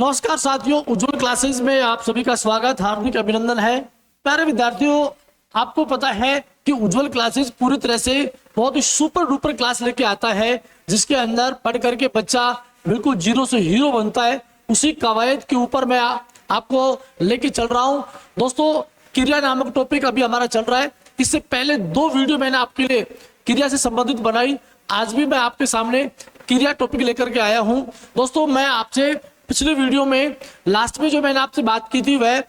नमस्कार साथियों, उज्जवल क्लासेस में आप सभी का स्वागत, हार्दिक अभिनंदन है। प्यारे विद्यार्थियों, आपको पता है कि उज्जवल क्लासेस पूरी तरह से बहुत ही सुपर डुपर क्लास लेके आता है, जिसके अंदर पढ़ करके बच्चा बिल्कुल जीरो से हीरो बनता है। उसी कवायद के ऊपर मैं आपको लेके चल रहा हूं। दोस्तों, क्रिया नामक टॉपिक अभी हमारा चल रहा है। इससे पहले 2 वीडियो मैंने आपके लिए क्रिया से संबंधित बनाई। आज भी मैं आपके सामने क्रिया टॉपिक लेकर के आया हूं। दोस्तों, मैं आपसे पिछले वीडियो में लास्ट में जो मैंने आपसे बात की थी वह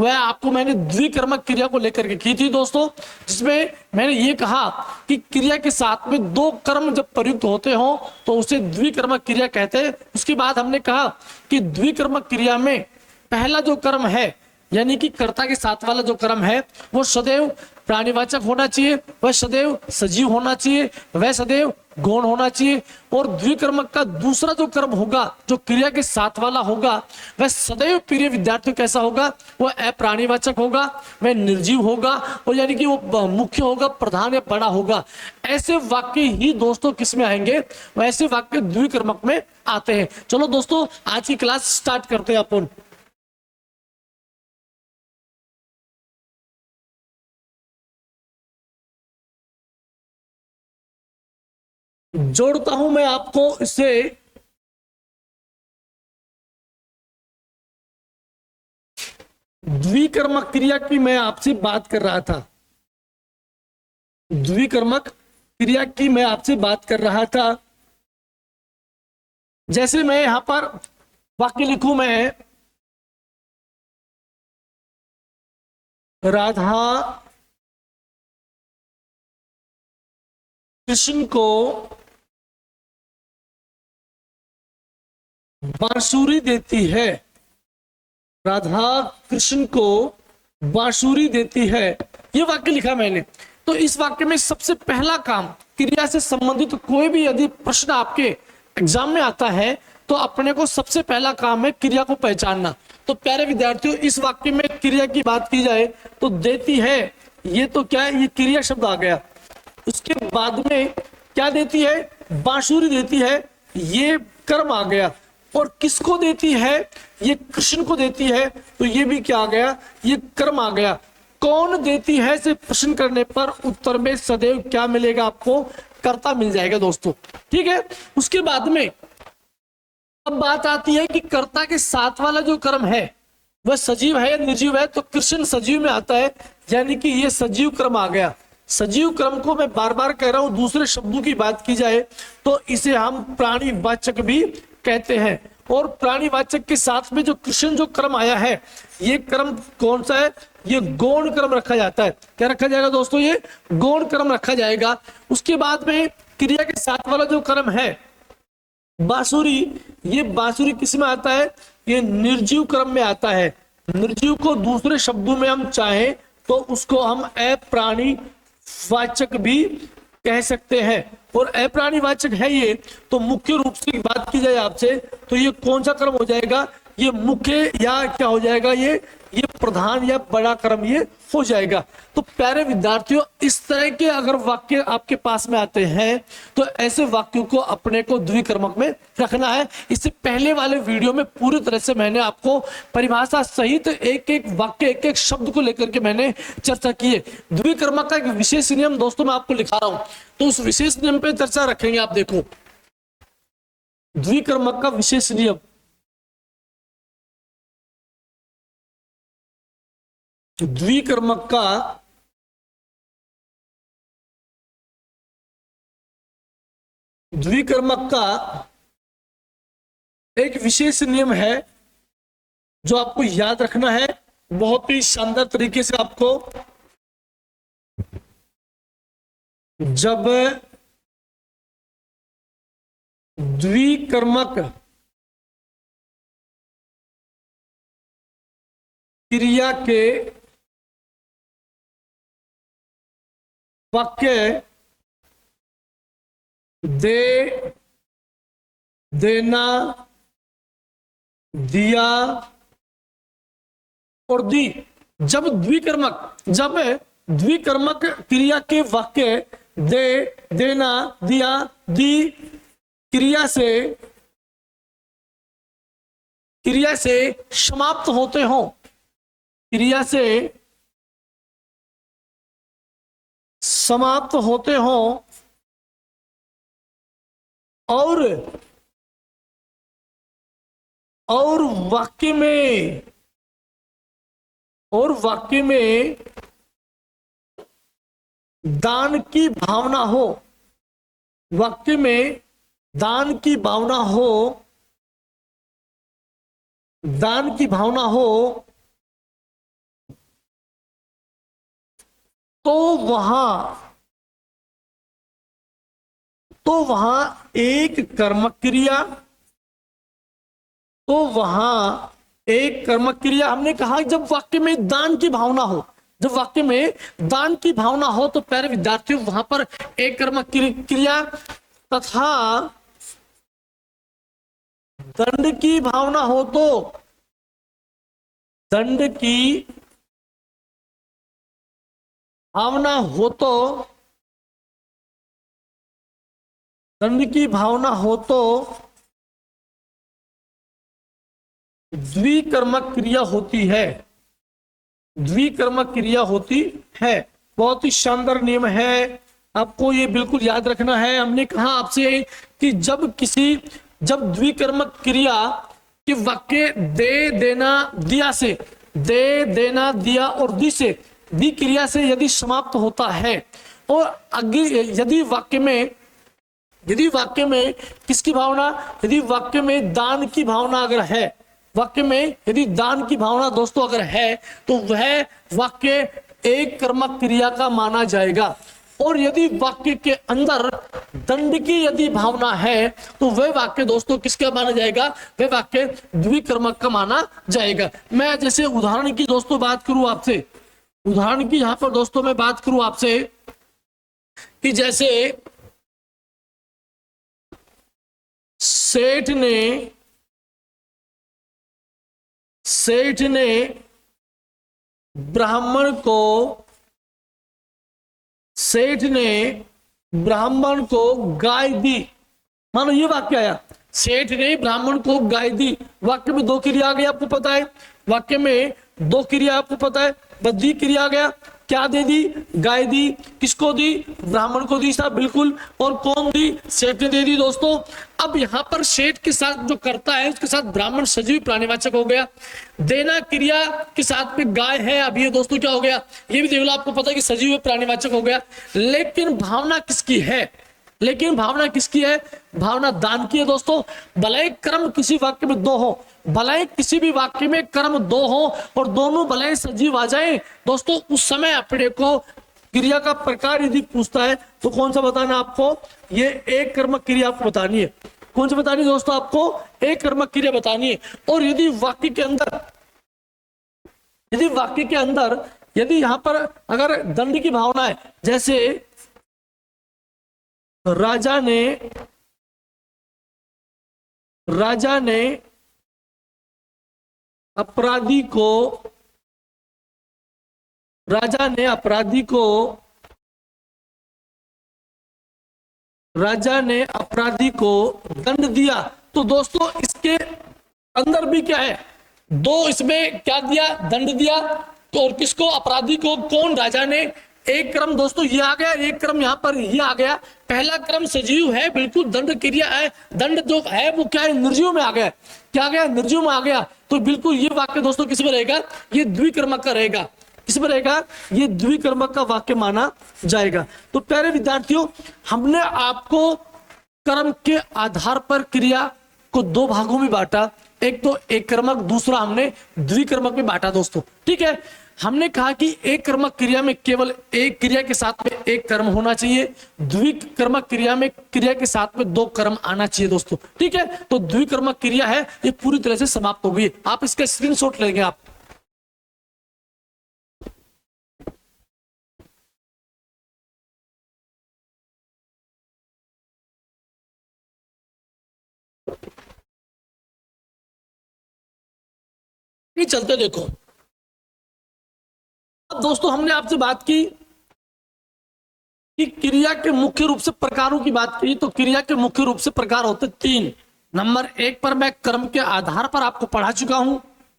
आपको मैंने द्विकर्मक क्रिया को लेकर के की थी दोस्तों, जिसमें मैंने ये कहा कि क्रिया के साथ में 2 कर्म जब प्रयुक्त होते हो तो उसे द्विकर्मक क्रिया कहते हैं। उसके बाद हमने कहा कि द्विकर्मक क्रिया में पहला जो कर्म है, यानी कि कर्ता के साथ वाला जो कर्म है, वो सदैव प्राणीवाचक होना चाहिए, वह सदैव सजीव होना चाहिए, वह सदैव गौण होना चाहिए। और द्विकर्मक का दूसरा जो कर्म होगा, जो क्रिया के साथ वाला होगा, वह सदैव प्रिय विद्यार्थियों कैसा होगा, वह अप्राणीवाचक होगा, वह निर्जीव होगा, और यानी कि वो मुख्य होगा, प्रधान या बड़ा होगा। ऐसे वाक्य ही दोस्तों किस में आएंगे, वैसे वाक्य द्विकर्मक में आते हैं। चलो दोस्तों, आज की क्लास स्टार्ट करते हैं अपन। जोड़ता हूं मैं आपको इससे द्विकर्मक क्रिया की मैं आपसे बात कर रहा था। द्विकर्मक क्रिया की मैं आपसे बात कर रहा था। जैसे मैं यहां पर वाक्य लिखूं, मैं राधा कृष्ण को बांसुरी देती है। राधा कृष्ण को बांसुरी देती है, ये वाक्य लिखा मैंने। तो इस वाक्य में सबसे पहला काम, क्रिया से संबंधित कोई भी यदि प्रश्न आपके एग्जाम में आता है तो अपने को सबसे पहला काम है क्रिया को पहचानना। तो प्यारे विद्यार्थियों, इस वाक्य में क्रिया की बात की जाए तो देती है, ये तो क्या है, ये क्रिया शब्द आ गया। उसके बाद में क्या देती है, बांसुरी देती है, ये कर्म आ गया। और किसको देती है, ये कृष्ण को देती है, तो ये भी क्या आ गया, ये कर्म आ गया। कौन देती है से प्रश्न करने पर उत्तर में सदैव क्या मिलेगा, आपको कर्ता मिल जाएगा दोस्तों। ठीक है। उसके बाद में अब बात आती है कि कर्ता के साथ वाला जो कर्म है वह सजीव है या निर्जीव है। तो कृष्ण सजीव में आता है, यानी कि ये सजीव कर्म आ गया। सजीव कर्म को मैं बार बार कह रहा हूं, दूसरे शब्दों की बात की जाए तो इसे हम प्राणीवाचक भी कहते हैं। और प्राणीवाचक के साथ में जो कृष्ण जो कर्म आया है, ये कर्म कौन सा है, ये गौण कर्म रखा जाता है। क्या रखा जाएगा दोस्तों, ये गौण कर्म रखा जाएगा। उसके बाद में क्रिया के साथ वाला जो कर्म है बांसुरी, ये बांसुरी किस में आता है, ये निर्जीव कर्म में आता है। निर्जीव को दूसरे शब्दों में हम चाहें तो उसको हम अप्राणीवाचक भी कह सकते हैं। और अप्राणीवाचक है ये, तो मुख्य रूप से बात की जाए आपसे तो ये कौन सा कर्म हो जाएगा, ये मुख्य या क्या हो जाएगा, ये प्रधान या बड़ा कर्म ये हो जाएगा। तो प्यारे विद्यार्थियों, इस तरह के अगर वाक्य आपके पास में आते हैं तो ऐसे वाक्यों को अपने को द्विकर्मक में रखना है। इससे पहले वाले वीडियो में पूरी तरह से मैंने आपको परिभाषा सहित एक एक वाक्य, एक एक शब्द को लेकर के मैंने चर्चा की है। द्विकर्मक का एक विशेष नियम दोस्तों मैं आपको लिखा रहा हूं, तो उस विशेष नियम पे चर्चा रखेंगे। आप देखो, द्विकर्मक का विशेष नियम, द्विकर्मक का एक विशेष नियम है जो आपको याद रखना है बहुत ही शानदार तरीके से। आपको जब द्विकर्मक क्रिया के वाक्य दे, देना, दिया और दी, जब द्विकर्मक क्रिया के वाक्य दे, देना, दिया, दी क्रिया से क्रिया से समाप्त होते हो, क्रिया से समाप्त होते हो और और वाक्य में और वाक्य में दान की भावना हो, वाक्य में दान की भावना हो, दान की भावना हो, तो वहां एक कर्म क्रिया, तो वहां एक कर्म क्रिया, हमने कहा जब वाक्य में दान की भावना हो, जब वाक्य में दान की भावना हो तो प्यारे विद्यार्थियों वहां पर एक कर्म क्रिया तथा दंड की भावना हो, तो दंड की भावना हो, तो दंड की भावना हो तो द्विकर्मक क्रिया होती है, द्विकर्मक क्रिया होती है। बहुत ही शानदार नियम है, आपको ये बिल्कुल याद रखना है। हमने कहा आपसे कि जब द्विकर्मक क्रिया के वाक्य दे देना दिया से, दे देना दिया और दी से, दी क्रिया से यदि समाप्त होता है और यदि वाक्य में किसकी भावना, यदि वाक्य में दान की भावना अगर है, वाक्य में यदि दान की भावना दोस्तों अगर है तो वह वाक्य एक कर्मक क्रिया का माना जाएगा। और यदि वाक्य के अंदर दंड की यदि भावना है तो वह वाक्य दोस्तों किसका माना जाएगा, वह वाक्य द्विकर्मक का माना जाएगा। मैं जैसे उदाहरण की दोस्तों बात करूं आपसे, उदाहरण की यहां पर दोस्तों मैं बात करूं आपसे कि जैसे सेठ ने ब्राह्मण को गाय दी, मानो ये वाक्य आया, सेठ ने ब्राह्मण को गाय दी। वाक्य में दो क्रिया आ गई, आपको पता है, वाक्य में दो क्रिया आपको पता है, बद्धी क्रिया आ गया, क्या दे दी, गाय दी, किसको दी, ब्राह्मण को दी साहब, बिल्कुल, और कौन दी, सेठ ने दे दी दोस्तों। अब यहाँ पर सेठ के साथ जो करता है उसके साथ ब्राह्मण सजीव प्राणीवाचक हो गया, देना क्रिया के साथ में गाय है, अब ये दोस्तों क्या हो गया, ये भी देख लो, आपको पता है कि सजीव प्राणीवाचक हो गया। लेकिन भावना किसकी है, लेकिन भावना किसकी है, भावना दान की है दोस्तों। भले कर्म किसी वाक्य में दो हो, भले किसी भी वाक्य में कर्म दो हो और दोनों भले सजीव आ जाए दोस्तों, उस समय अपने को क्रिया का प्रकार यदि पूछता है तो कौन सा बताना आपको, ये एक कर्म क्रिया आपको बतानी है। कौन सा बतानी है दोस्तों, आपको एक कर्म क्रिया बतानी है। और यदि वाक्य के अंदर यदि यहां पर अगर दंड की भावना है, जैसे राजा ने अपराधी को दंड दिया, तो दोस्तों इसके अंदर भी क्या है, दो इसमें क्या दिया, दंड दिया, तो और किसको, अपराधी को, कौन, राजा ने। एक क्रम दोस्तों ये आ गया, एक क्रम यहाँ पर ये आ गया, पहला क्रम सजीव है, बिल्कुल दंड क्रिया है, दंड जो है वो क्या है, निर्जीव में आ गया, क्या आ गया, निर्जीव में आ गया, तो बिल्कुल ये वाक्य दोस्तों किस में रहेगा, ये द्विकर्मक का रहेगा, किस में रहेगा, ये द्विकर्मक का वाक्य माना जाएगा। तो प्यारे विद्यार्थियों, हमने आपको कर्म के आधार पर क्रिया को दो भागों में बांटा, एक तो एक कर्मक, दूसरा हमने द्विकर्मक में बांटा दोस्तों, ठीक है। हमने कहा कि एक कर्मक क्रिया में केवल एक क्रिया के साथ में एक कर्म होना चाहिए, द्विकर्मक क्रिया में क्रिया के साथ में दो कर्म आना चाहिए दोस्तों, ठीक है। तो द्विकर्मक क्रिया है ये पूरी तरह से समाप्त हो गई, आप इसका स्क्रीनशॉट लेंगे आप। ये चलते देखो, अब दोस्तों हमने आपसे बात की कि क्रिया के मुख्य रूप से प्रकारों की बात की, तो क्रिया के मुख्य रूप से प्रकार होते तीन, नंबर 1 पर मैं कर्म के आधार पर आपको पढ़ा चुका हूं।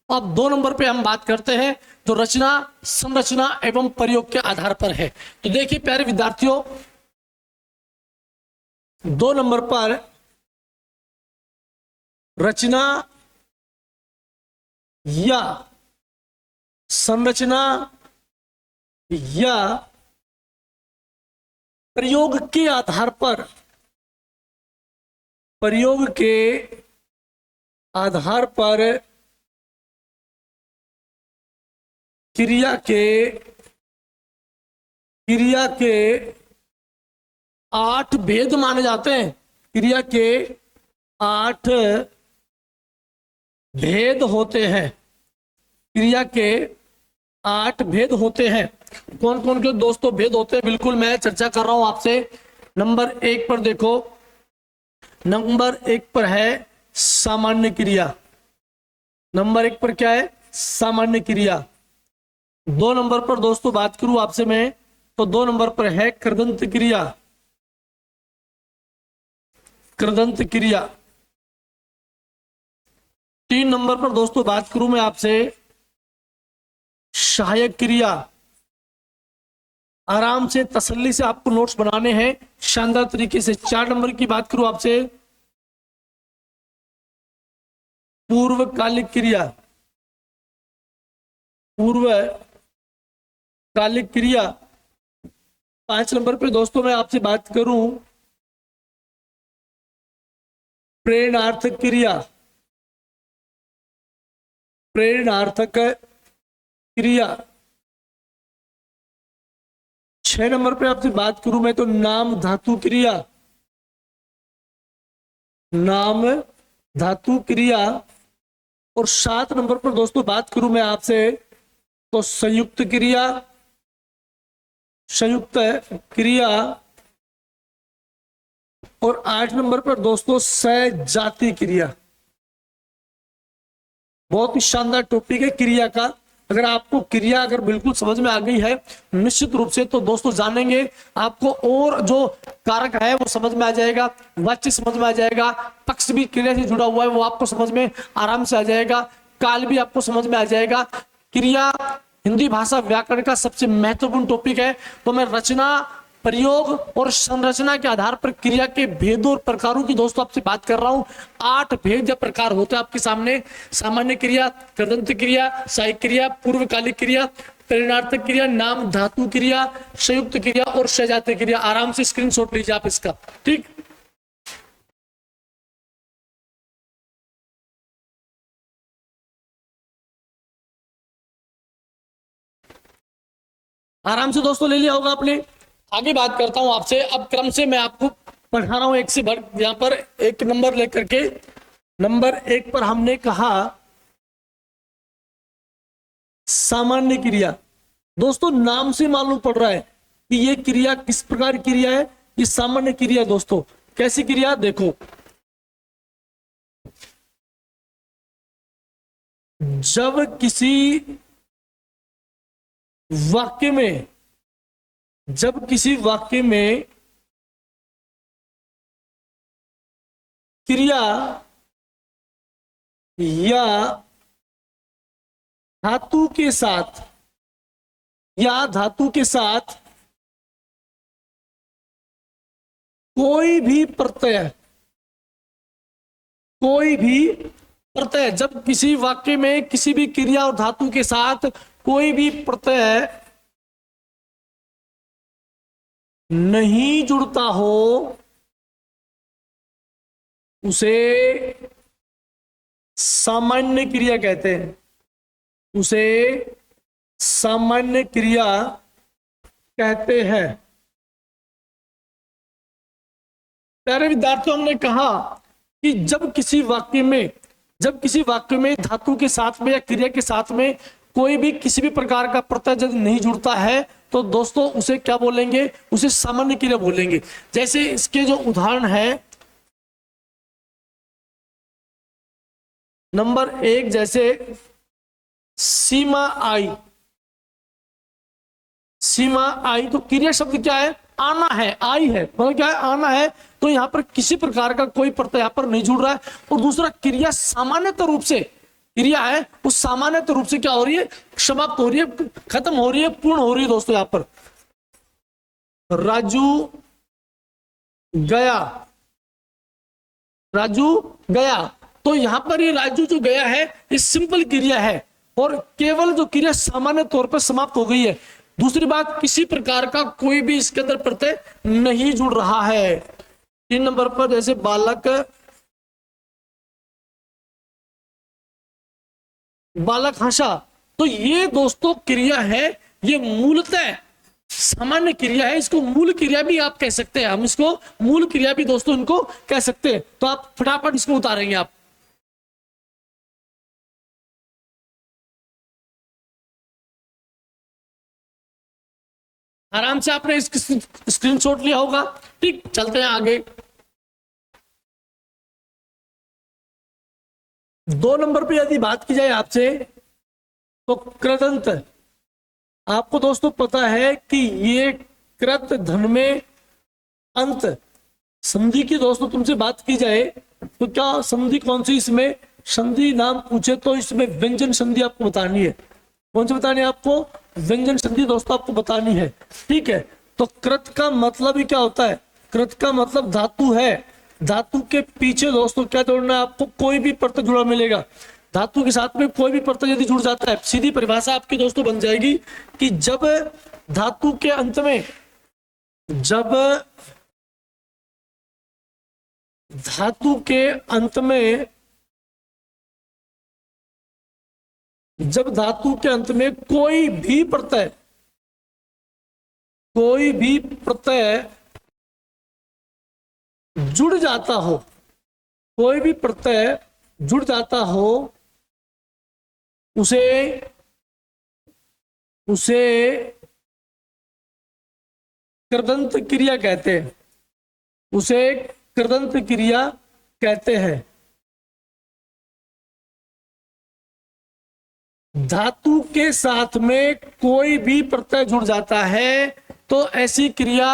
अब 2 नंबर पे हम बात करते हैं जो रचना, संरचना एवं प्रयोग के आधार पर है। तो देखिए प्यारे विद्यार्थियों, 2 नंबर पर रचना या संरचना या प्रयोग के आधार पर, प्रयोग के आधार पर क्रिया के 8 भेद माने जाते हैं। क्रिया के 8 भेद होते हैं। क्रिया के 8 भेद होते हैं। कौन कौन के दोस्तों भेद होते हैं, बिल्कुल मैं चर्चा कर रहा हूं आपसे। नंबर 1 पर देखो, नंबर 1 पर है सामान्य क्रिया। नंबर 1 पर क्या है? सामान्य क्रिया। 2 नंबर पर दोस्तों बात करूं आपसे मैं, तो 2 नंबर पर है कृदंत क्रिया। कृदंत क्रिया। 3 नंबर पर दोस्तों बात करूं मैं आपसे, सहायक क्रिया। आराम से तसल्ली से आपको नोट्स बनाने हैं शानदार तरीके से। 4 नंबर की बात करूं आपसे, पूर्वकालिक क्रिया। पूर्वकालिक क्रिया। 5 नंबर पे दोस्तों मैं आपसे बात करूं, प्रेरणार्थक क्रिया। प्रेरणार्थक क्रिया। 6 नंबर पे आपसे बात करूं मैं तो नाम धातु क्रिया। नाम धातु क्रिया। और 7 नंबर पर दोस्तों बात करूं मैं आपसे तो संयुक्त क्रिया। संयुक्त क्रिया। और 8 नंबर पर दोस्तों सजातीय क्रिया। बहुत ही शानदार टॉपिक है क्रिया का। अगर आपको क्रिया अगर बिल्कुल समझ में आ गई है निश्चित रूप से, तो दोस्तों जानेंगे आपको और जो कारक है वो समझ में आ जाएगा, वाच्य समझ में आ जाएगा, पक्ष भी क्रिया से जुड़ा हुआ है वो आपको समझ में आराम से आ जाएगा, काल भी आपको समझ में आ जाएगा। क्रिया हिंदी भाषा व्याकरण का सबसे महत्वपूर्ण टॉपिक है। तो मैं रचना, प्रयोग और संरचना के आधार पर क्रिया के भेदों और प्रकारों की दोस्तों आपसे बात कर रहा हूं। 8 भेद या प्रकार होते हैं आपके सामने। सामान्य क्रिया, कृदंत क्रिया, सहायक क्रिया, पूर्वकालिक क्रिया, प्रेरणार्थक क्रिया, नाम धातु क्रिया, संयुक्त क्रिया और सजातीय क्रिया। आराम से स्क्रीनशॉट लीजिए आप इसका, ठीक। आराम से दोस्तों ले लिया होगा आपने। आगे बात करता हूं आपसे। अब क्रम से मैं आपको पढ़ा रहा हूं एक से बढ़, यहां पर एक नंबर लेकर के। नंबर 1 पर हमने कहा सामान्य क्रिया। दोस्तों नाम से मालूम पड़ रहा है कि ये क्रिया किस प्रकार की क्रिया है। ये सामान्य क्रिया है दोस्तों। कैसी क्रिया? देखो, जब किसी वाक्य में, जब किसी वाक्य में क्रिया या धातु के साथ कोई भी प्रत्यय, जब किसी वाक्य में किसी भी क्रिया और धातु के साथ कोई भी प्रत्यय नहीं जुड़ता हो उसे सामान्य क्रिया कहते हैं। उसे सामान्य क्रिया कहते हैं। प्यारे विद्यार्थियों, हमने कहा कि जब किसी वाक्य में धातु के साथ में या क्रिया के साथ में कोई भी किसी भी प्रकार का प्रत्यय जब नहीं जुड़ता है तो दोस्तों उसे क्या बोलेंगे? उसे सामान्य क्रिया बोलेंगे। जैसे इसके जो उदाहरण है, नंबर 1 जैसे सीमा आई। सीमा आई तो क्रिया शब्द क्या है? आना है, आई है, मतलब क्या है, आना है। तो यहाँ पर किसी प्रकार का कोई प्रत्यय यहाँ पर नहीं जुड़ रहा है। और दूसरा, क्रिया सामान्यतः रूप से, क्रिया है वो सामान्यतः रूप से क्या हो रही है, समाप्त हो रही है, खत्म हो रही है, पूर्ण हो रही है। दोस्तों यहाँ पर राजू गया, राजू गया, तो यहां पर ये राजू जो गया है ये सिंपल क्रिया है और केवल जो क्रिया सामान्य तौर पर समाप्त हो गई है। दूसरी बात, किसी प्रकार का कोई भी इसके अंदर प्रत्यय नहीं जुड़ रहा है। 3 नंबर पर जैसे बालक, बालक हंसा, तो ये दोस्तों क्रिया है, ये मूलतः सामान्य क्रिया है, इसको मूल क्रिया भी आप कह सकते हैं, हम इसको मूल क्रिया भी दोस्तों इनको कह सकते हैं। तो आप फटाफट इसको उतारेंगे आप। आराम से आपने इसकी स्क्रीनशॉट लिया होगा। ठीक, चलते हैं आगे। 2 नंबर पे यदि बात की जाए आपसे, तो कृदंत, आपको दोस्तों पता है कि ये कृत धन में अंत, संधि की दोस्तों तुमसे बात की जाए तो क्या संधि कौन सी, इसमें संधि नाम पूछे तो इसमें व्यंजन संधि आपको बतानी है। कौन सी बतानी है आपको, व्यंजन संधि दोस्तों आपको बतानी है। ठीक है, तो कृत का मतलब ही क्या होता है, कृत का मतलब धातु है। धातु के पीछे दोस्तों क्या जोड़ना है आपको, कोई भी प्रत्यय जुड़ा मिलेगा। धातु के साथ में कोई भी प्रत्यय यदि जुड़ जाता है, सीधी परिभाषा आपकी दोस्तों बन जाएगी कि जब धातु के अंत में, जब धातु के अंत में, जब धातु के अंत में कोई भी प्रत्यय, कोई भी प्रत्यय जुड़ जाता हो, कोई भी प्रत्यय जुड़ जाता हो, उसे उसे कृदंत क्रिया कहते हैं, उसे कृदंत क्रिया कहते हैं। धातु के साथ में कोई भी प्रत्यय जुड़ जाता है तो ऐसी क्रिया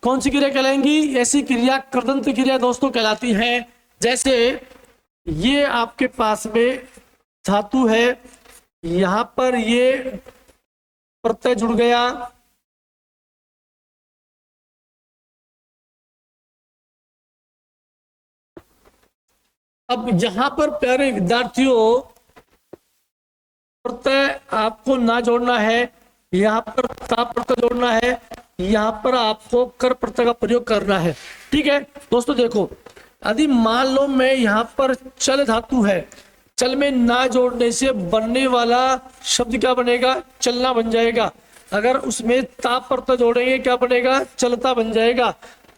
कौन सी क्रिया कहलाएंगी, ऐसी क्रिया कृदंत क्रिया दोस्तों कहलाती है। जैसे ये आपके पास में धातु है, यहां पर ये प्रत्यय जुड़ गया, अब यहां पर प्यारे विद्यार्थियों प्रत्यय आपको ना जोड़ना है, यहाँ पर ता प्रत्यय जोड़ना है, यहाँ पर आपको कर प्रत्यय का प्रयोग करना है। ठीक है दोस्तों, देखो यदि मान लो मैं यहाँ पर चल धातु है, चल में ना जोड़ने से बनने वाला शब्द क्या बनेगा, चलना बन जाएगा। अगर उसमें ता प्रत्यय जोड़ेंगे क्या बनेगा, चलता बन जाएगा।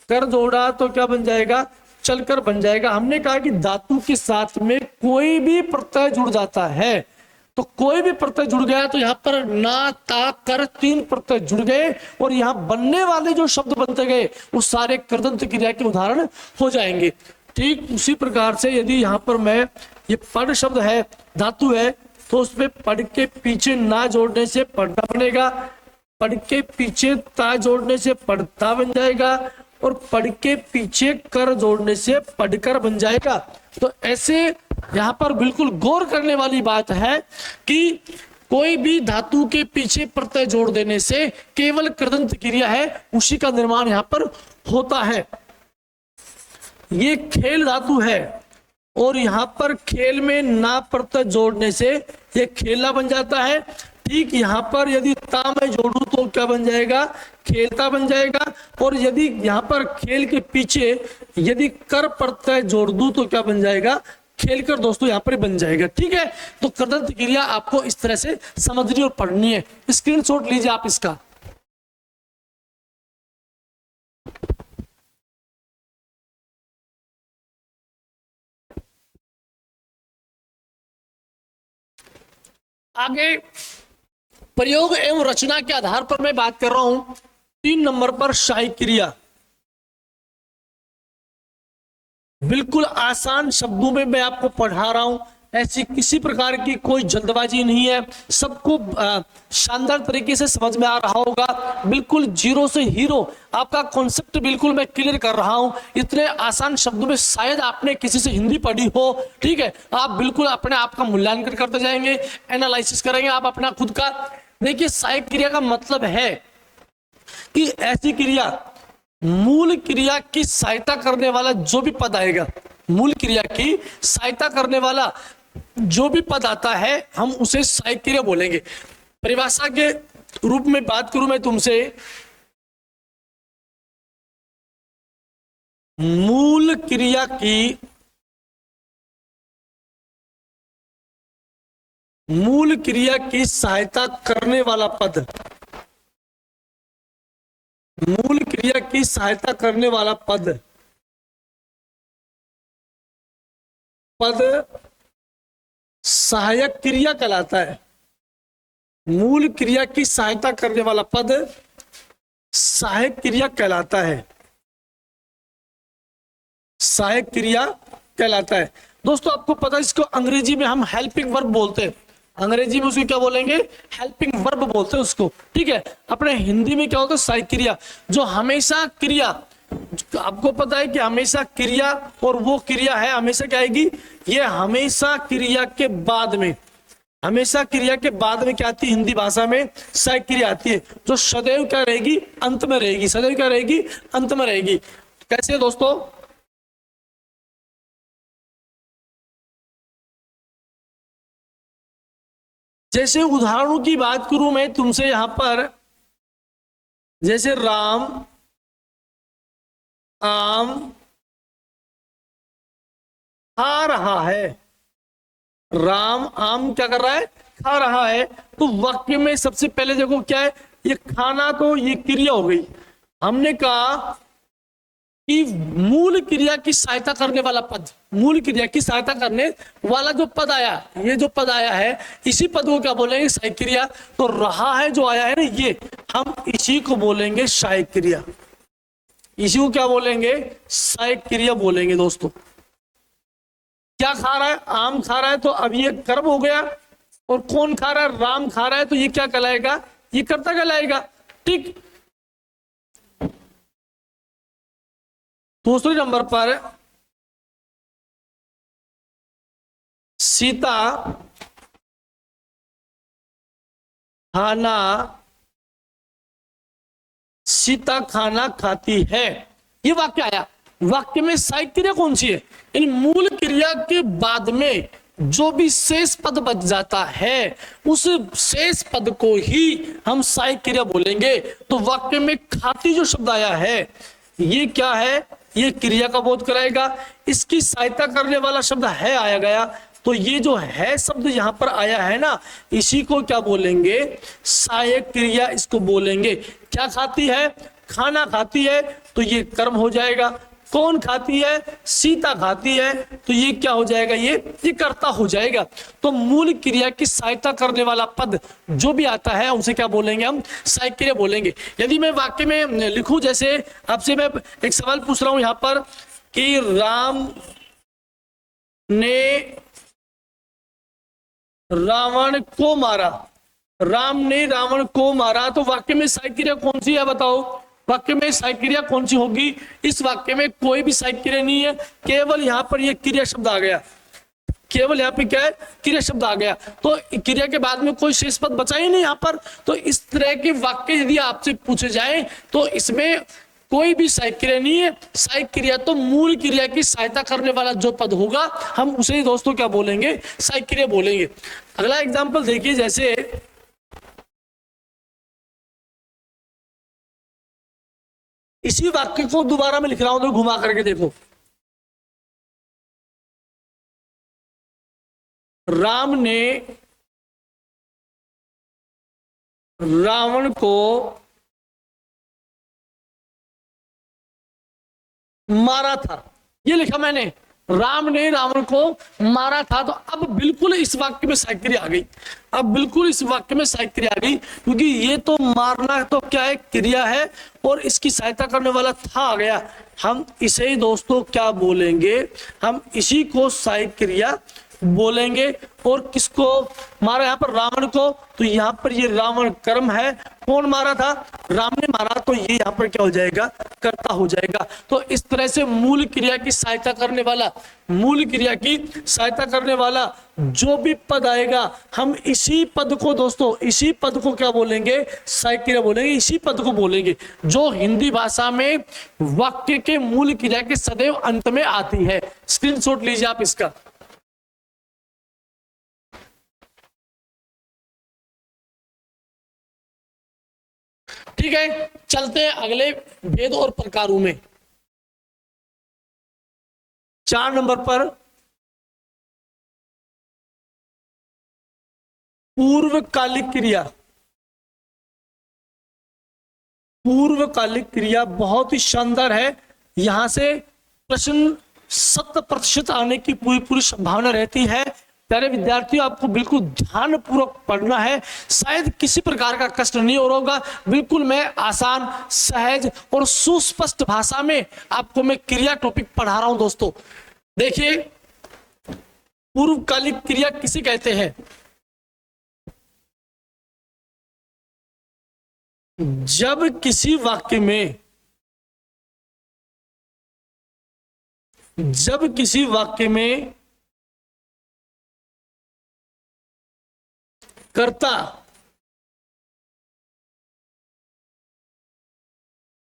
कर जोड़ा तो क्या बन जाएगा, चलकर बन जाएगा। हमने कहा कि धातु के साथ में कोई भी प्रत्यय जुड़ जाता है, तो कोई भी प्रत्यय जुड़ गया तो यहाँ पर ना ता कर 3 प्रत्यय जुड़ गए और यहाँ बनने वाले जो शब्द बनते गए वो सारे कृदंत क्रिया के उदाहरण हो जाएंगे। ठीक उसी प्रकार से यदि यहाँ पर मैं ये पढ़ शब्द है, धातु है, तो उसमें पढ़ के पीछे ना जोड़ने से पढ़ना बनेगा, पढ़ के पीछे ता जोड़ने से पढ़ता बन जाएगा और पढ़ के पीछे कर जोड़ने से पढ़कर बन जाएगा। तो ऐसे यहाँ पर बिल्कुल गौर करने वाली बात है कि कोई भी धातु के पीछे प्रत्यय जोड़ देने से केवल कृदंत क्रिया है, उसी का निर्माण यहाँ पर होता है। ये खेल धातु है और यहाँ पर खेल में ना प्रत्यय जोड़ने से ये खेलना बन जाता है। ठीक यहाँ पर यदि ता में जोड़ू तो क्या बन जाएगा, खेलता बन जाएगा। और यदि यहाँ पर खेल के पीछे यदि कर प्रत्यय जोड़ दूं तो क्या बन जाएगा, खेलकर दोस्तों यहाँ पर बन जाएगा। ठीक है, तो कृदंत क्रिया आपको इस तरह से समझनी और पढ़नी है। स्क्रीनशॉट लीजिए आप इसका। आगे प्रयोग एवं रचना के आधार पर मैं बात कर रहा हूं 3 नंबर पर शाही क्रिया। बिल्कुल आसान शब्दों में मैं आपको पढ़ा रहा हूं, ऐसी किसी प्रकार की कोई जल्दबाजी नहीं है, सबको शानदार तरीके से समझ में आ रहा होगा। बिल्कुल जीरो से हीरो आपका कॉन्सेप्ट बिल्कुल मैं क्लियर कर रहा हूं। इतने आसान शब्दों में शायद आपने किसी से हिंदी पढ़ी हो, ठीक है। आप बिल्कुल अपने आप का मूल्यांकन करते जाएंगे, एनालिसिस करेंगे आप अपना खुद का। देखिए सहायक क्रिया का मतलब है कि ऐसी क्रिया, मूल क्रिया की सहायता करने वाला जो भी पद आएगा, मूल क्रिया की सहायता करने वाला जो भी पद आता है हम उसे सहायक क्रिया बोलेंगे। परिभाषा के रूप में बात करूं मैं तुमसे, मूल क्रिया की सहायता करने वाला पद, मूल क्रिया की सहायता करने वाला पद सहायक क्रिया कहलाता है। मूल क्रिया की सहायता करने वाला पद सहायक क्रिया कहलाता है, सहायक क्रिया कहलाता है। दोस्तों आपको पता है इसको अंग्रेजी में हम हेल्पिंग वर्ब बोलते हैं, अंग्रेजी में उसको क्या बोलेंगे, हेल्पिंग वर्ब बोलते हैं उसको, ठीक है। अपने हिंदी में क्या होता है, सहायक क्रिया। जो हमेशा क्रिया, आपको पता है कि हमेशा क्रिया और वो क्रिया है हमेशा क्या आएगी, ये हमेशा क्रिया के बाद में, हमेशा क्रिया के बाद में क्या आती है, हिंदी भाषा में सहायक क्रिया आती है, जो सदैव क्या रहेगी, अंत में रहेगी, सदैव क्या रहेगी, अंत में रहेगी। कैसे दोस्तों, जैसे उदाहरणों की बात करूं मैं तुमसे यहां पर, जैसे राम आम खा रहा है, राम आम क्या कर रहा है, खा रहा है। तो वाक्य में सबसे पहले देखो क्या है, ये खाना, तो ये क्रिया हो गई। हमने कहा कि मूल क्रिया की सहायता करने वाला पद, मूल क्रिया की सहायता करने वाला जो पद आया, ये जो पद आया है इसी पद को क्या बोलेंगे, सहायक क्रिया। तो रहा है जो आया है ना, ये हम इसी को बोलेंगे सहायक क्रिया, इसी को क्या बोलेंगे, सहायक क्रिया बोलेंगे। दोस्तों क्या खा रहा है, आम खा रहा है, तो अब ये कर्म हो गया, और कौन खा रहा है, राम खा रहा है, तो ये क्या कहलाएगा, ये कर्ता कहलाएगा, ठीक। दूसरे नंबर पर सीता खाना खाती है, ये वाक्य आया। वाक्य में सहायक क्रिया कौन सी है, इन मूल क्रिया के बाद में जो भी शेष पद बच जाता है उस शेष पद को ही हम सहायक क्रिया बोलेंगे। तो वाक्य में खाती जो शब्द आया है ये क्या है, ये क्रिया का बोध कराएगा। इसकी सहायता करने वाला शब्द है आया गया, तो ये जो है शब्द यहां पर आया है ना, इसी को क्या बोलेंगे, सहायक क्रिया इसको बोलेंगे। क्या खाती है, खाना खाती है, तो ये कर्म हो जाएगा। कौन खाती है, सीता खाती है, तो ये क्या हो जाएगा, ये कर्ता हो जाएगा। तो मूल क्रिया की सहायता करने वाला पद जो भी आता है उसे क्या बोलेंगे, हम सहायक क्रिया बोलेंगे। यदि मैं वाक्य में लिखूं, जैसे आपसे मैं एक सवाल पूछ रहा हूं यहां पर कि राम ने रावण को मारा, राम ने रावण को मारा, तो वाक्य में सहायक क्रिया कौन सी है बताओ, वाक्य में सहायक क्रिया कौन सी होगी। इस वाक्य में कोई भी सहायक क्रिया नहीं है, केवल यहां पर ये क्रिया शब्द आ गया, केवल यहाँ पे क्या है, क्रिया शब्द आ गया। तो क्रिया के बाद में कोई शेष पद बचा ही नहीं यहाँ पर। तो इस तरह के वाक्य यदि आपसे पूछे जाए तो इसमें कोई भी सहायक क्रिया नहीं है। सहायक क्रिया तो मूल क्रिया की सहायता करने वाला जो पद होगा हम उसे दोस्तों क्या बोलेंगे, सहायक क्रिया बोलेंगे। अगला एग्जाम्पल देखिए, जैसे इसी वाक्य को दोबारा मैं लिख रहा हूं, तो घुमा करके देखो, राम ने रावण को मारा था, ये लिखा मैंने, राम ने रावण को मारा था। तो अब बिल्कुल इस वाक्य में सहायक क्रिया आ गई, अब बिल्कुल इस वाक्य में सहायक क्रिया आ गई, क्योंकि ये तो मारना तो क्या है, क्रिया है, और इसकी सहायता करने वाला था आ गया। हम इसे दोस्तों क्या बोलेंगे, हम इसी को सहायक क्रिया बोलेंगे। और किसको मारा यहाँ पर? रावण को। तो यहाँ पर ये रावण कर्म है। कौन मारा था? राम ने मारा। तो ये यहाँ पर क्या हो जाएगा? कर्ता हो जाएगा। तो इस तरह से मूल क्रिया की सहायता करने वाला, मूल क्रिया की सहायता करने वाला जो भी पद आएगा, हम इसी पद को दोस्तों, इसी पद को क्या बोलेंगे? सहायक क्रिया बोलेंगे। इसी पद को बोलेंगे जो हिंदी भाषा में वाक्य के मूल क्रिया के सदैव अंत में आती है। स्क्रीनशॉट लीजिए आप इसका। ठीक है, चलते हैं अगले भेद और प्रकारों में। 4 नंबर पर पूर्वकालिक क्रिया। पूर्वकालिक क्रिया बहुत ही शानदार है। यहां से प्रश्न 100% आने की पूरी पूरी संभावना रहती है। प्यारे विद्यार्थियों, आपको बिल्कुल ध्यानपूर्वक पढ़ना है। शायद किसी प्रकार का कष्ट नहीं हो रहा होगा। बिल्कुल मैं आसान, सहज और सुस्पष्ट भाषा में आपको मैं क्रिया टॉपिक पढ़ा रहा हूं दोस्तों। देखिए, पूर्वकालिक क्रिया किसे कहते हैं? जब किसी वाक्य में, जब किसी वाक्य में कर्ता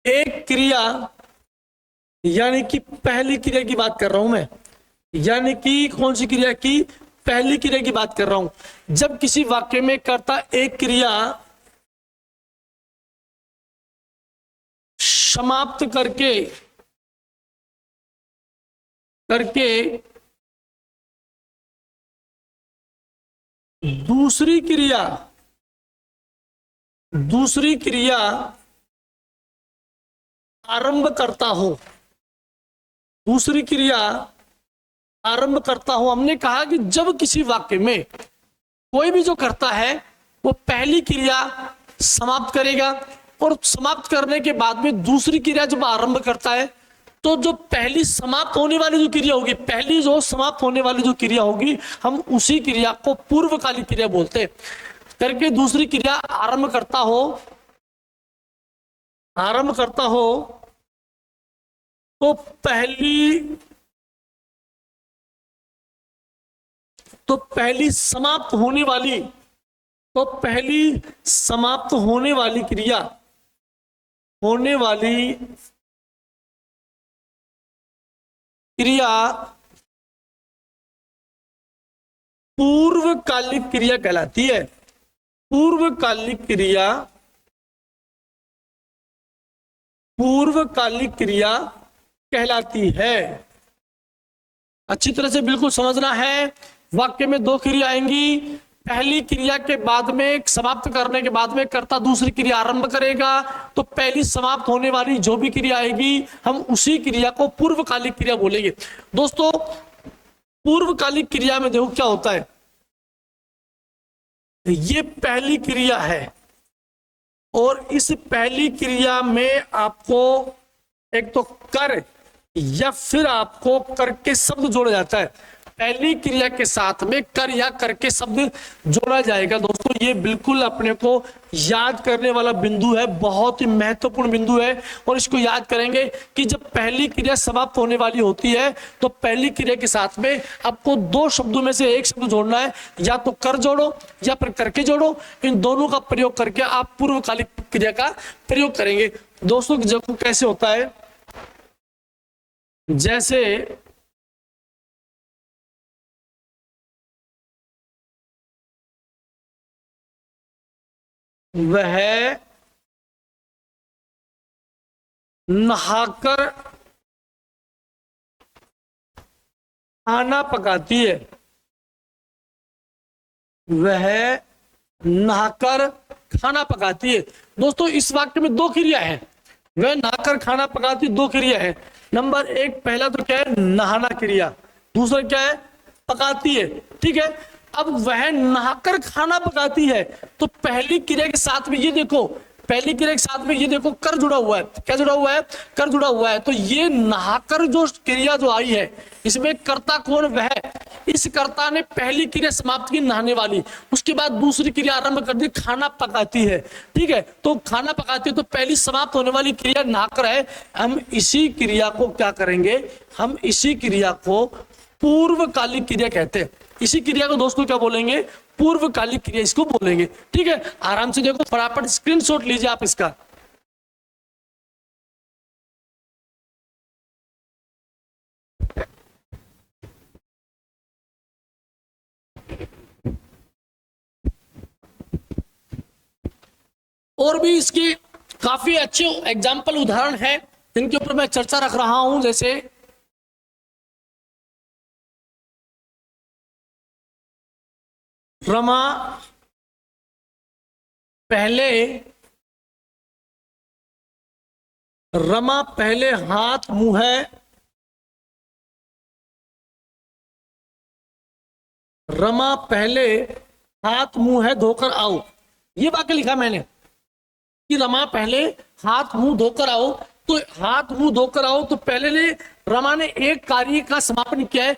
एक क्रिया, यानी कि पहली क्रिया की बात कर रहा हूं मैं, यानी कि कौन सी क्रिया की? पहली क्रिया की बात कर रहा हूं। जब किसी वाक्य में कर्ता एक क्रिया समाप्त करके दूसरी क्रिया आरंभ करता हो, दूसरी क्रिया आरंभ करता हो। हमने कहा कि जब किसी वाक्य में कोई भी जो करता है वो पहली क्रिया समाप्त करेगा और समाप्त करने के बाद में दूसरी क्रिया जब आरंभ करता है, तो जो पहली समाप्त होने वाली जो क्रिया होगी, पहली जो समाप्त होने वाली जो क्रिया होगी, हम उसी क्रिया को पूर्वकालिक क्रिया बोलते हैं। करके दूसरी क्रिया आरंभ करता हो तो पहली समाप्त होने वाली क्रिया पूर्वकालिक क्रिया कहलाती है। पूर्वकालिक क्रिया कहलाती है। अच्छी तरह से बिल्कुल समझना है। वाक्य में दो क्रिया आएंगी। पहली क्रिया के बाद में, समाप्त करने के बाद में कर्ता दूसरी क्रिया आरंभ करेगा, तो पहली समाप्त होने वाली जो भी क्रिया आएगी, हम उसी क्रिया को पूर्वकालिक क्रिया बोलेंगे। दोस्तों, पूर्वकालिक क्रिया में देखो क्या होता है। ये पहली क्रिया है और इस पहली क्रिया में आपको एक तो कर या फिर आपको कर के शब्द जोड़ा जाता है। पहली क्रिया के साथ में कर या कर के शब्द जोड़ा जाएगा। दोस्तों, ये बिल्कुल अपने को याद करने वाला बिंदु है, बहुत ही महत्वपूर्ण बिंदु है। और इसको याद करेंगे कि जब पहली क्रिया समाप्त होने वाली होती है, तो पहली क्रिया के साथ में आपको दो शब्दों में से एक शब्द जोड़ना है। या तो कर जोड़ो या फिर करके जोड़ो। इन दोनों का प्रयोग करके आप पूर्वकालिक क्रिया का प्रयोग करेंगे। दोस्तों, जब कैसे होता है, जैसे वह नहाकर खाना पकाती है। वह नहाकर खाना पकाती है। दोस्तों, इस वाक्य में दो क्रिया है। वह नहाकर खाना पकाती, दो क्रिया है। नंबर एक, पहला तो क्या है? नहाना क्रिया। दूसरा क्या है? पकाती है। ठीक है। अब वह नहाकर खाना पकाती है, तो पहली क्रिया के साथ में ये देखो, पहली क्रिया के साथ में ये देखो कर जुड़ा हुआ है, क्या जुड़ा हुआ है, कर जुड़ा हुआ है। तो ये नहाकर जो क्रिया जो आई है इसमें कर्ता कौन, वह। इस कर्ता ने पहली क्रिया समाप्त की नहाने वाली, उसके बाद दूसरी क्रिया आरंभ कर दी, खाना पकाती है। ठीक है, तो खाना पकाती है तो पहली समाप्त होने वाली क्रिया नहाकर है। हम इसी क्रिया को क्या करेंगे, हम इसी क्रिया को पूर्वकालिक क्रिया कहते हैं। इसी क्रिया को दोस्तों क्या बोलेंगे, पूर्वकालिक क्रिया इसको बोलेंगे। ठीक है, आराम से देखो, फटाफट स्क्रीनशॉट लीजिए आप इसका। और भी इसके काफी अच्छे एग्जाम्पल उदाहरण है जिनके ऊपर मैं चर्चा रख रहा हूं, जैसे रमा पहले हाथ मुंह है, रमा पहले हाथ मुंह है धोकर आओ। ये वाक्य लिखा मैंने कि रमा पहले हाथ मुंह धोकर आओ। तो हाथ मुंह धोकर आओ तो पहले ने रमा ने एक कार्य का समापन किया है,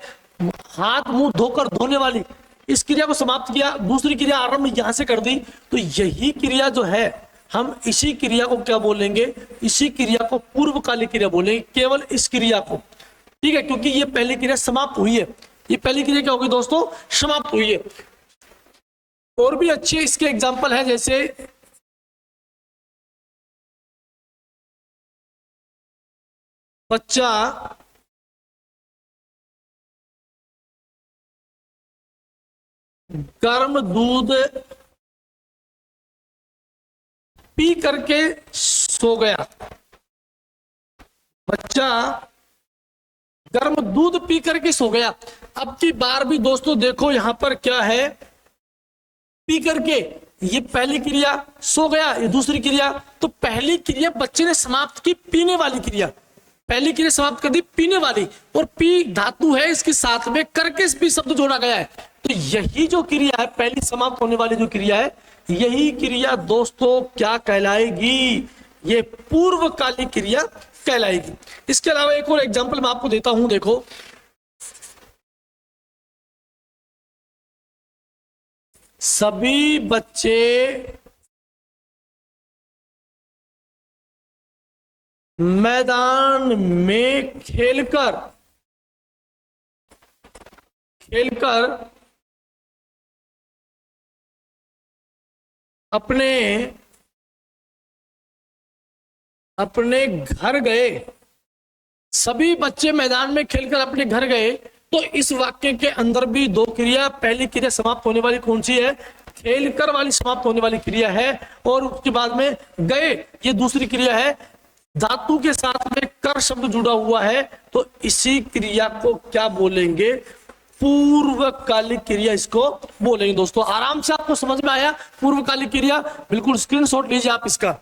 हाथ मुंह धोकर धोने वाली इस क्रिया को समाप्त किया, दूसरी क्रिया आरंभ यहां से कर दी। तो यही क्रिया जो है हम इसी क्रिया को क्या बोलेंगे, इसी क्रिया को पूर्वकालिक क्रिया बोलेंगे, केवल इस क्रिया को। ठीक है, क्योंकि ये पहली क्रिया समाप्त हुई है, ये पहली क्रिया क्या होगी दोस्तों, समाप्त हुई है। और भी अच्छे इसके एग्जाम्पल है, जैसे बच्चा गर्म दूध पी करके सो गया। बच्चा गर्म दूध पी करके सो गया। अब की बार भी दोस्तों देखो यहां पर क्या है, पी करके, ये पहली क्रिया, सो गया ये दूसरी क्रिया। तो पहली क्रिया बच्चे ने समाप्त की, पीने वाली क्रिया, पहली क्रिया समाप्त कर दी पीने वाली, और पी धातु है इसके साथ में करके भी शब्द जोड़ा गया है। तो यही जो क्रिया है, पहली समाप्त होने वाली जो क्रिया है, यही क्रिया दोस्तों क्या कहलाएगी, ये पूर्वकालिक क्रिया कहलाएगी। इसके अलावा एक और एग्जांपल मैं आपको देता हूं, देखो सभी बच्चे मैदान में खेलकर अपने घर गए। सभी बच्चे मैदान में खेलकर अपने घर गए। तो इस वाक्य के अंदर भी दो क्रिया, पहली क्रिया समाप्त होने वाली कौन सी है, खेलकर वाली समाप्त होने वाली क्रिया है, और उसके बाद में गए ये दूसरी क्रिया है, धातु के साथ में कर शब्द जुड़ा हुआ है। तो इसी क्रिया को क्या बोलेंगे, पूर्वकालिक क्रिया इसको बोलेंगे। दोस्तों आराम से आपको समझ में आया पूर्वकालिक क्रिया, बिल्कुल स्क्रीनशॉट लीजिए आप इसका।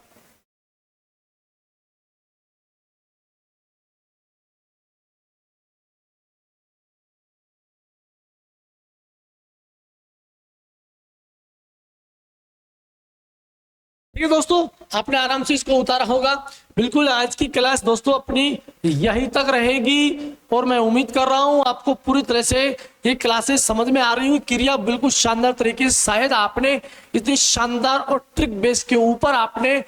ठीक है दोस्तों, आपने आराम से इसको उतारा होगा। बिल्कुल आज की क्लास दोस्तों अपनी यहीं तक रहेगी, और मैं उम्मीद कर रहा हूं आपको पूरी तरह से ये क्लासेस समझ में आ रही हुई। क्रिया बिल्कुल शानदार तरीके से, शायद आपने इतनी शानदार और ट्रिक बेस के ऊपर आपने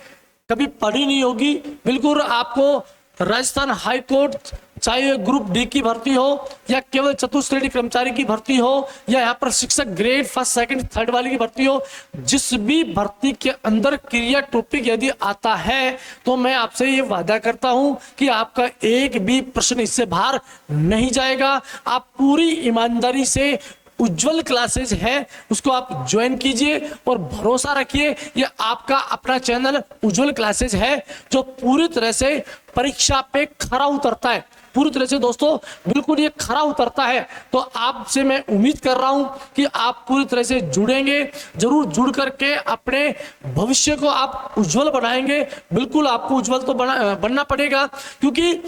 कभी पढ़ी नहीं होगी। बिल्कुल आपको राजस्थान हाई कोर्ट, चाहे ग्रुप डी की भर्ती हो या केवल चतुश्रेणी कर्मचारी की भर्ती हो या यहाँ पर शिक्षक ग्रेड फर्स्ट सेकंड थर्ड वाली की भर्ती हो, जिस भी भर्ती के अंदर क्रिया टॉपिक यदि आता है तो मैं आपसे ये वादा करता हूं कि आपका एक भी प्रश्न इससे बाहर नहीं जाएगा। आप पूरी ईमानदारी से उज्जवल क्लासेज है उसको आप ज्वाइन कीजिए और भरोसा रखिए, ये आपका अपना चैनल उज्जवल क्लासेज है जो पूरी तरह से परीक्षा पे खरा उतरता है। पूरी तरह से दोस्तों बिल्कुल ये खरा उतरता है। तो आपसे मैं उम्मीद कर रहा हूं कि आप पूरी तरह से जुड़ेंगे, जरूर जुड़ करके अपने भविष्य को आप उज्जवल बनाएंगे। बिल्कुल आपको उज्जवल तो बनना पड़ेगा, क्योंकि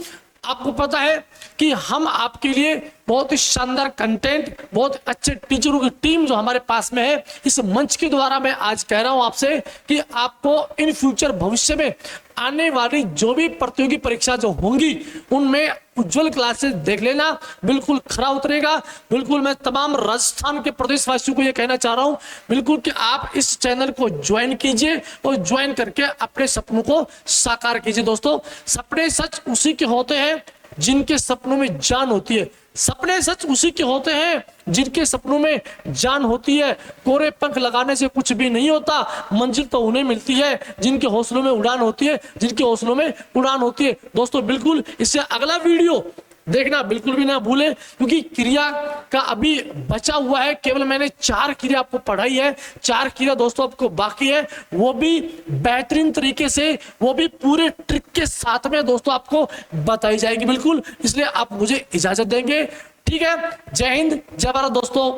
आपको पता है कि हम आपके लिए बहुत ही शानदार कंटेंट, बहुत अच्छे टीचरों की टीम जो हमारे पास में है, इस मंच के द्वारा मैं आज कह रहा हूं आपसे कि आपको इन फ्यूचर भविष्य में आने वाली जो भी प्रतियोगी परीक्षा जो होंगी उनमें उज्जवल क्लासेस देख लेना, बिल्कुल खरा उतरेगा। बिल्कुल मैं तमाम राजस्थान के प्रदेशवासियों को यह कहना चाह रहा हूं बिल्कुल कि आप इस चैनल को ज्वाइन कीजिए और ज्वाइन करके अपने सपनों को साकार कीजिए। दोस्तों, सपने सच उसी के होते हैं जिनके सपनों में जान होती है। सपने सच उसी के होते हैं जिनके सपनों में जान होती है। कोरे पंख लगाने से कुछ भी नहीं होता, मंजिल तो उन्हें मिलती है जिनके हौसलों में उड़ान होती है, जिनके हौसलों में उड़ान होती है। दोस्तों, बिल्कुल इससे अगला वीडियो देखना बिल्कुल भी ना भूलें, क्योंकि क्रिया का अभी बचा हुआ है। केवल मैंने 4 क्रिया आपको पढ़ाई है, 4 क्रिया दोस्तों आपको बाकी है, वो भी बेहतरीन तरीके से, वो भी पूरे ट्रिक के साथ में दोस्तों आपको बताई जाएगी। बिल्कुल, इसलिए आप मुझे इजाजत देंगे। ठीक है, जय हिंद, जय भारत दोस्तों।